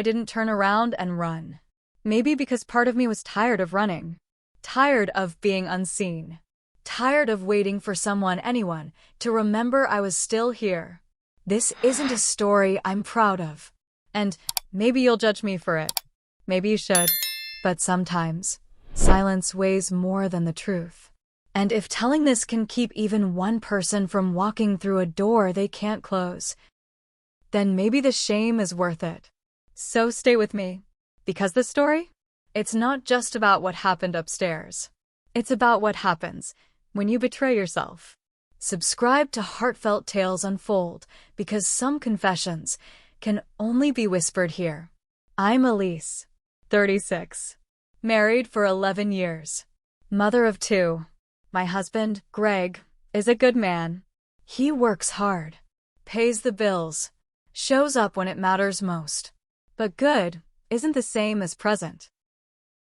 I didn't turn around and run. Maybe because part of me was tired of running. Tired of being unseen. Tired of waiting for anyone, to remember I was still here. This isn't a story I'm proud of. And maybe you'll judge me for it. Maybe you should. But sometimes, silence weighs more than the truth. And if telling this can keep even one person from walking through a door they can't close, then maybe the shame is worth it. So stay with me. Because the story? It's not just about what happened upstairs. It's about what happens when you betray yourself. Subscribe to Heartfelt Tales Unfold, because some confessions can only be whispered here. I'm Elise, 36, married for 11 years, mother of 2. My husband, Greg, is a good man. He works hard, pays the bills, shows up when it matters most. But good isn't the same as present.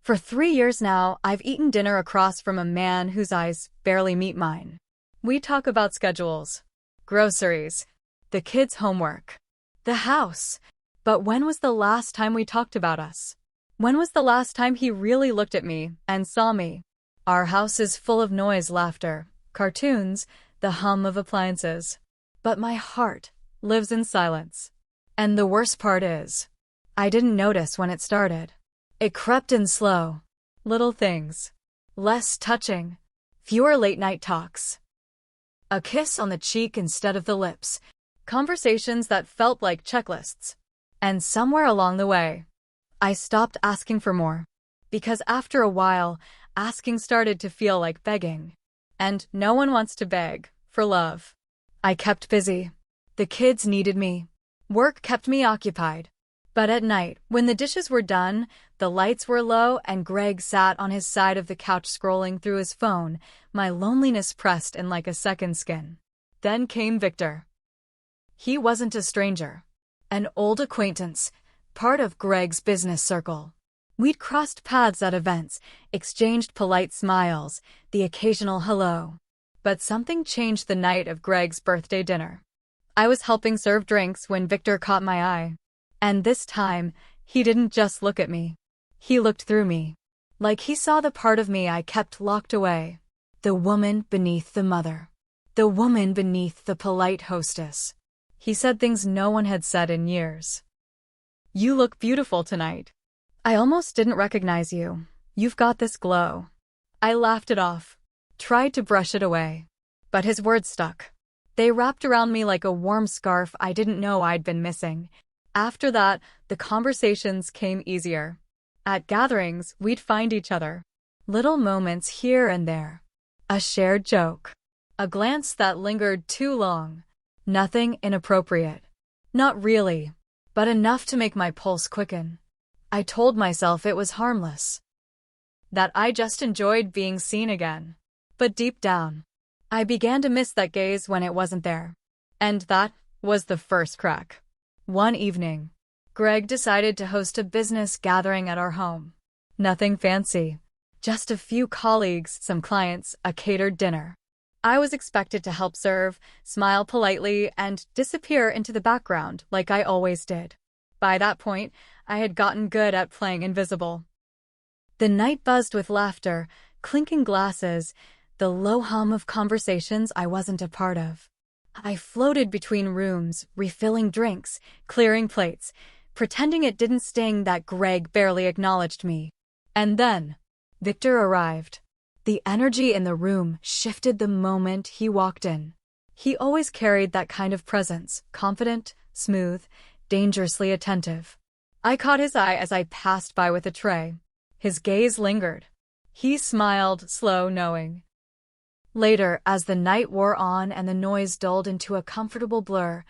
For 3 years now, I've eaten dinner across from a man whose eyes barely meet mine. We talk about schedules, groceries, the kids' homework, the house. But when was the last time we talked about us? When was the last time he really looked at me and saw me? Our house is full of noise, laughter, cartoons, the hum of appliances. But my heart lives in silence. And the worst part is, I didn't notice when it started. It crept in slow. Little things. Less touching. Fewer late-night talks. A kiss on the cheek instead of the lips. Conversations that felt like checklists. And somewhere along the way, I stopped asking for more. Because after a while, asking started to feel like begging. And no one wants to beg for love. I kept busy. The kids needed me. Work kept me occupied. But at night, when the dishes were done, the lights were low, and Greg sat on his side of the couch scrolling through his phone, my loneliness pressed in like a second skin. Then came Victor. He wasn't a stranger. An old acquaintance, part of Greg's business circle. We'd crossed paths at events, exchanged polite smiles, the occasional hello. But something changed the night of Greg's birthday dinner. I was helping serve drinks when Victor caught my eye. And this time, he didn't just look at me. He looked through me. Like he saw the part of me I kept locked away. The woman beneath the mother. The woman beneath the polite hostess. He said things no one had said in years. "You look beautiful tonight. I almost didn't recognize you. You've got this glow." I laughed it off, tried to brush it away. But his words stuck. They wrapped around me like a warm scarf I didn't know I'd been missing. After that, the conversations came easier. At gatherings, we'd find each other. Little moments here and there. A shared joke. A glance that lingered too long. Nothing inappropriate. Not really, but enough to make my pulse quicken. I told myself it was harmless. That I just enjoyed being seen again. But deep down, I began to miss that gaze when it wasn't there. And that was the first crack. One evening, Greg decided to host a business gathering at our home. Nothing fancy. Just a few colleagues, some clients, a catered dinner. I was expected to help serve, smile politely, and disappear into the background like I always did. By that point, I had gotten good at playing invisible. The night buzzed with laughter, clinking glasses, the low hum of conversations I wasn't a part of. I floated between rooms, refilling drinks, clearing plates, pretending it didn't sting that Greg barely acknowledged me. And then, Victor arrived. The energy in the room shifted the moment he walked in. He always carried that kind of presence, confident, smooth, dangerously attentive. I caught his eye as I passed by with a tray. His gaze lingered. He smiled, slow, knowing. Later, as the night wore on and the noise dulled into a comfortable blur,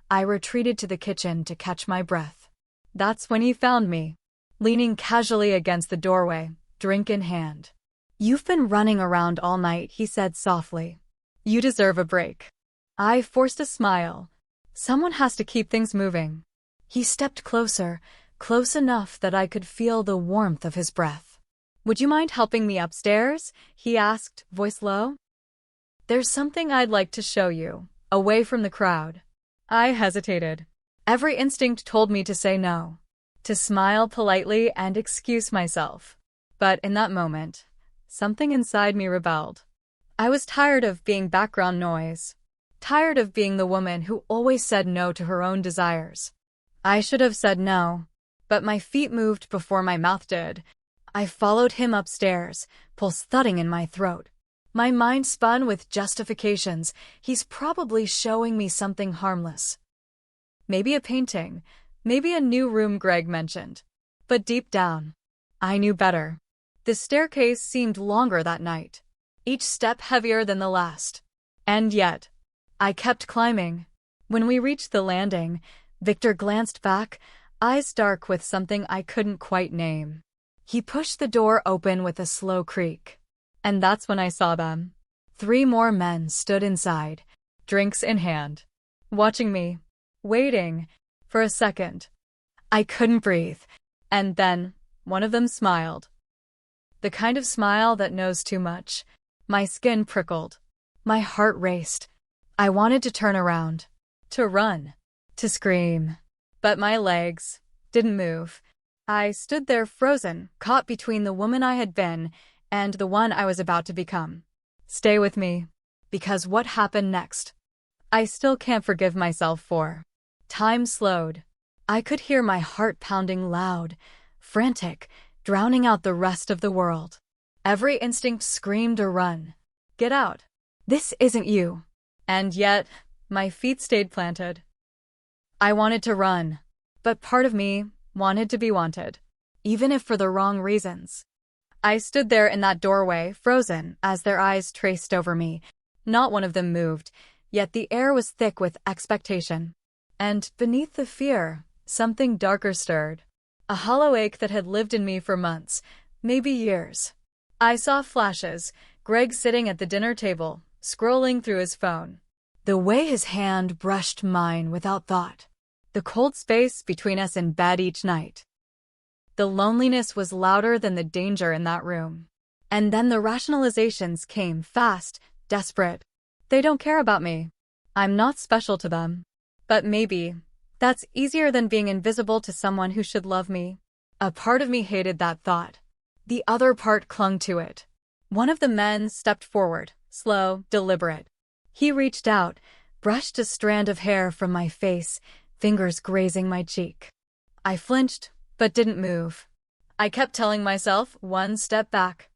I retreated to the kitchen to catch my breath. That's when he found me, leaning casually against the doorway, drink in hand. "You've been running around all night," he said softly. "You deserve a break." I forced a smile. Someone has to keep things moving. He stepped closer, close enough that I could feel the warmth of his breath. "Would you mind helping me upstairs?" he asked, voice low. "There's something I'd like to show you, away from the crowd." I hesitated. Every instinct told me to say no. to smile politely and excuse myself. But in that moment, something inside me rebelled. I was tired of being background noise, tired of being the woman who always said no to her own desires. I should have said no, but my feet moved before my mouth did. I followed him upstairs, pulse thudding in my throat. My mind spun with justifications. He's probably showing me something harmless. Maybe a painting, maybe a new room Greg mentioned. But deep down, I knew better. The staircase seemed longer that night, each step heavier than the last. And yet, I kept climbing. When we reached the landing, Victor glanced back, eyes dark with something I couldn't quite name. He pushed the door open with a slow creak. And that's when I saw them. 3 more men stood inside, drinks in hand, watching me, waiting. For a second, I couldn't breathe. And then, one of them smiled. The kind of smile that knows too much. My skin prickled. My heart raced. I wanted to turn around, to run, to scream. But my legs didn't move. I stood there frozen, caught between the woman I had been and the one I was about to become. Stay with me, because what happened next, I still can't forgive myself for. Time slowed. I could hear my heart pounding loud, frantic, drowning out the rest of the world. Every instinct screamed to run. Get out. This isn't you. And yet, my feet stayed planted. I wanted to run, but part of me wanted to be wanted, even if for the wrong reasons. I stood there in that doorway, frozen, as their eyes traced over me. Not one of them moved, yet the air was thick with expectation. And beneath the fear, something darker stirred. A hollow ache that had lived in me for months, maybe years. I saw flashes, Greg sitting at the dinner table, scrolling through his phone. The way his hand brushed mine without thought. The cold space between us in bed each night. The loneliness was louder than the danger in that room. And then the rationalizations came fast, desperate. They don't care about me. I'm not special to them. But maybe that's easier than being invisible to someone who should love me. A part of me hated that thought. The other part clung to it. One of the men stepped forward, slow, deliberate. He reached out, brushed a strand of hair from my face, fingers grazing my cheek. I flinched, but didn't move. I kept telling myself, one step back.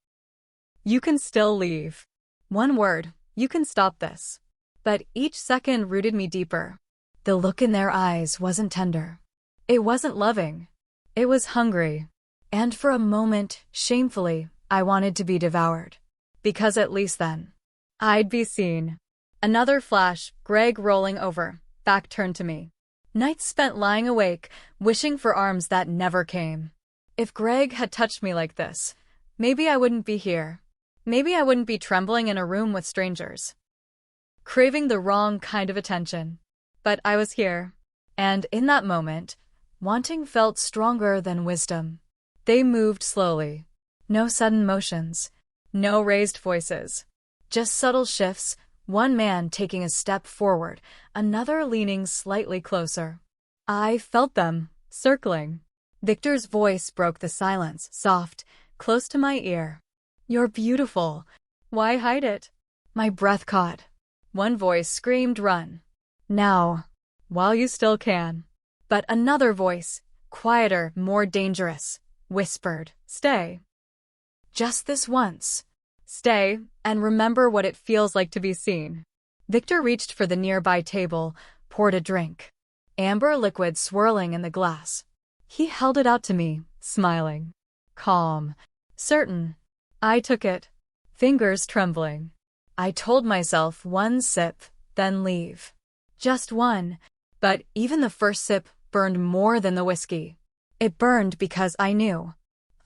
You can still leave. One word, you can stop this. But each second rooted me deeper. The look in their eyes wasn't tender. It wasn't loving. It was hungry. And for a moment, shamefully, I wanted to be devoured. Because at least then, I'd be seen. Another flash, Greg rolling over, back turned to me. Nights spent lying awake, wishing for arms that never came. If Greg had touched me like this, maybe I wouldn't be here. Maybe I wouldn't be trembling in a room with strangers, craving the wrong kind of attention. But I was here, and in that moment, wanting felt stronger than wisdom. They moved slowly. No sudden motions, no raised voices. Just subtle shifts, one man taking a step forward, another leaning slightly closer. I felt them, circling. Victor's voice broke the silence, soft, close to my ear. You're beautiful. Why hide it? My breath caught. One voice screamed, run. Now, while you still can. But another voice, quieter, more dangerous, whispered, stay. Just this once. Stay, and remember what it feels like to be seen. Victor reached for the nearby table, poured a drink. Amber liquid swirling in the glass. He held it out to me, smiling. Calm. Certain. I took it. Fingers trembling. I told myself one sip, then leave. Just one. But even the first sip burned more than the whiskey. It burned because I knew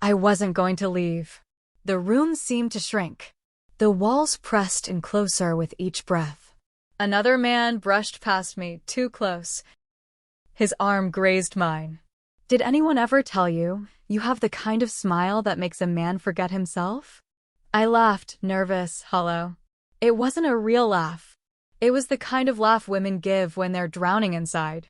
I wasn't going to leave. The room seemed to shrink. The walls pressed in closer with each breath. Another man brushed past me, too close. His arm grazed mine. Did anyone ever tell you, you have the kind of smile that makes a man forget himself? I laughed, nervous, hollow. It wasn't a real laugh. It was the kind of laugh women give when they're drowning inside.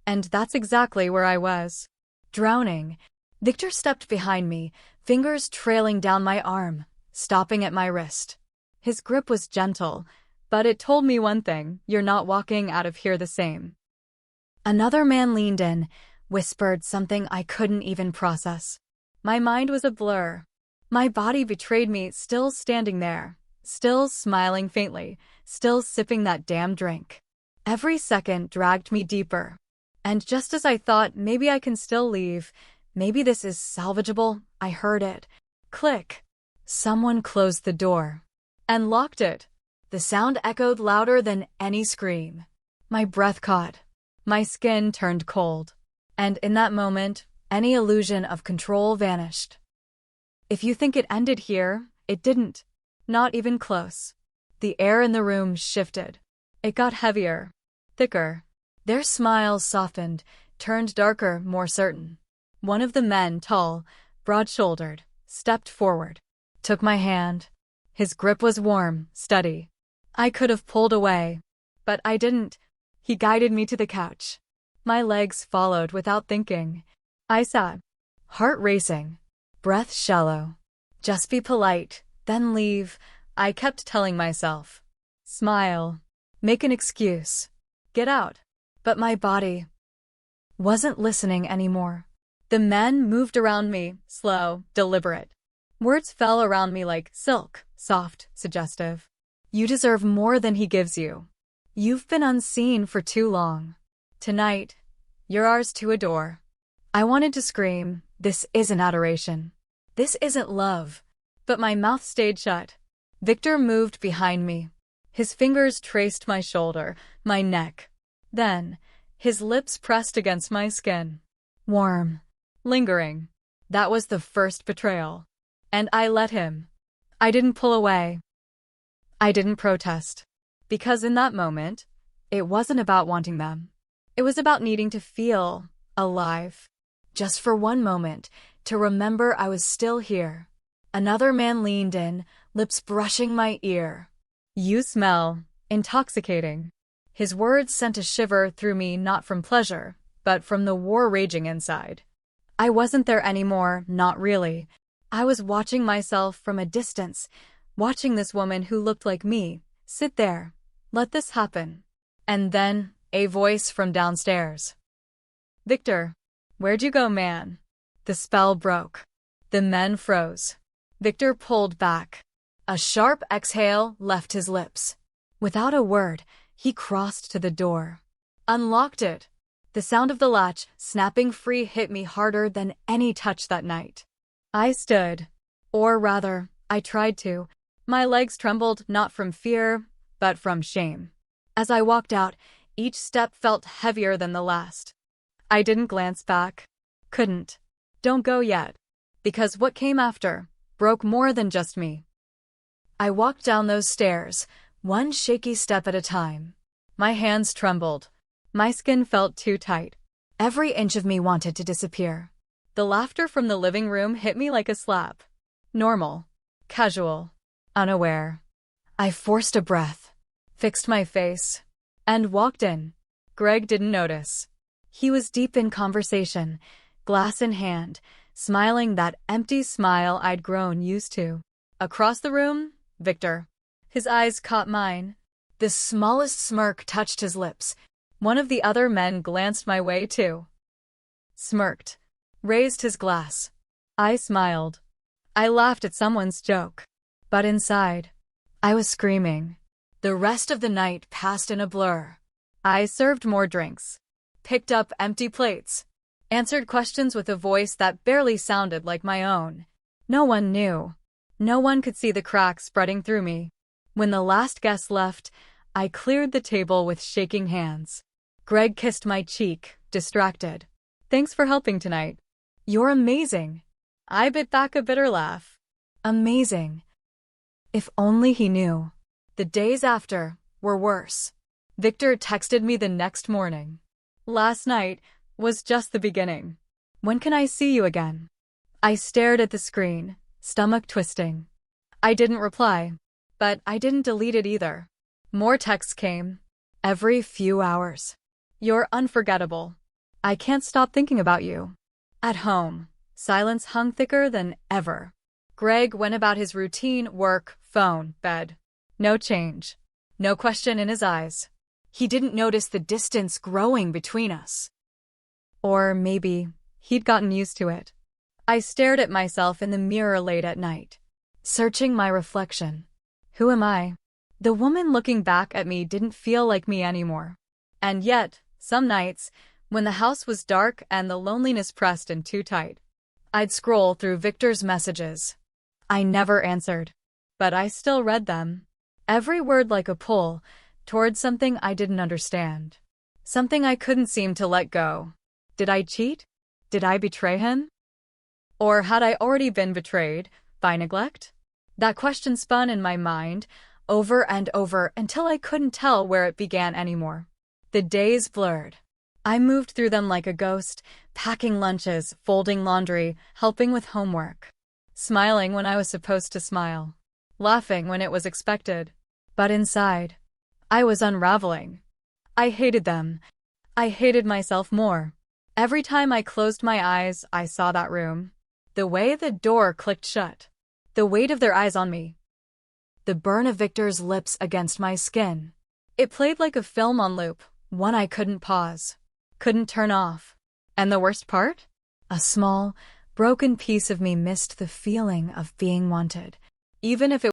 And that's exactly where I was. drowning. Victor stepped behind me, fingers trailing down my arm, stopping at my wrist. His grip was gentle, but it told me one thing: you're not walking out of here the same. Another man leaned in, whispered something I couldn't even process. My mind was a blur. My body betrayed me, still standing there, still smiling faintly, still sipping that damn drink. Every second dragged me deeper. And just as I thought maybe I can still leave, maybe this is salvageable, I heard it. Click. Someone closed the door. And locked it. The sound echoed louder than any scream. My breath caught. My skin turned cold. And in that moment, any illusion of control vanished. If you think it ended here, it didn't. Not even close. The air in the room shifted. It got heavier, thicker. Their smiles softened, turned darker, more certain. One of the men, tall, broad-shouldered, stepped forward, took my hand. His grip was warm, steady. I could have pulled away, but I didn't. He guided me to the couch. My legs followed without thinking. I sat, heart racing, breath shallow. Just be polite, then leave, I kept telling myself. Smile. Make an excuse. Get out. But my body wasn't listening anymore. The men moved around me, slow, deliberate. Words fell around me like silk, soft, suggestive. You deserve more than he gives you. You've been unseen for too long. Tonight, you're ours to adore. I wanted to scream, this isn't adoration. This isn't love. But my mouth stayed shut. Victor moved behind me. His fingers traced my shoulder, my neck. Then, his lips pressed against my skin. Warm. Lingering. That was the first betrayal. And I let him. I didn't pull away. I didn't protest. Because in that moment, it wasn't about wanting them. It was about needing to feel alive. Just for one moment, to remember I was still here. Another man leaned in, lips brushing my ear. You smell intoxicating. His words sent a shiver through me, not from pleasure, but from the war raging inside. I wasn't there anymore, not really. I was watching myself from a distance, watching this woman who looked like me, sit there, let this happen. And then, a voice from downstairs. Victor, where'd you go, man? The spell broke. The men froze. Victor pulled back. A sharp exhale left his lips. Without a word, he crossed to the door. Unlocked it. The sound of the latch snapping free hit me harder than any touch that night. I stood. Or rather, I tried to. My legs trembled not from fear, but from shame. As I walked out, each step felt heavier than the last. I didn't glance back. Couldn't. Don't go yet. Because what came after broke more than just me. I walked down those stairs, one shaky step at a time. My hands trembled. My skin felt too tight. Every inch of me wanted to disappear. The laughter from the living room hit me like a slap. Normal. Casual. Unaware. I forced a breath, fixed my face, and walked in. Greg didn't notice. He was deep in conversation, glass in hand, smiling that empty smile I'd grown used to. Across the room, Victor. His eyes caught mine. The smallest smirk touched his lips. One of the other men glanced my way too. Smirked. Raised his glass. I smiled. I laughed at someone's joke. But inside, I was screaming. The rest of the night passed in a blur. I served more drinks. Picked up empty plates. Answered questions with a voice that barely sounded like my own. No one knew. No one could see the cracks spreading through me. When the last guest left, I cleared the table with shaking hands. Greg kissed my cheek, distracted. Thanks for helping tonight. You're amazing. I bit back a bitter laugh. Amazing. If only he knew. The days after were worse. Victor texted me the next morning. Last night was just the beginning. When can I see you again? I stared at the screen, stomach twisting. I didn't reply, but I didn't delete it either. More texts came. Every few hours. You're unforgettable. I can't stop thinking about you. At home, silence hung thicker than ever. Greg went about his routine: work, phone, bed. No change. No question in his eyes. He didn't notice the distance growing between us. Or maybe he'd gotten used to it. I stared at myself in the mirror late at night, searching my reflection. Who am I? The woman looking back at me didn't feel like me anymore. And yet, some nights, when the house was dark and the loneliness pressed in too tight, I'd scroll through Victor's messages. I never answered, but I still read them. Every word like a pull towards something I didn't understand. Something I couldn't seem to let go. Did I cheat? Did I betray him? Or had I already been betrayed by neglect? That question spun in my mind over and over until I couldn't tell where it began anymore. The days blurred. I moved through them like a ghost, packing lunches, folding laundry, helping with homework, smiling when I was supposed to smile, laughing when it was expected. But inside, I was unraveling. I hated them. I hated myself more. Every time I closed my eyes, I saw that room. The way the door clicked shut. The weight of their eyes on me. The burn of Victor's lips against my skin. It played like a film on loop, one I couldn't pause, couldn't turn off. And the worst part? A small, broken piece of me missed the feeling of being wanted, even if it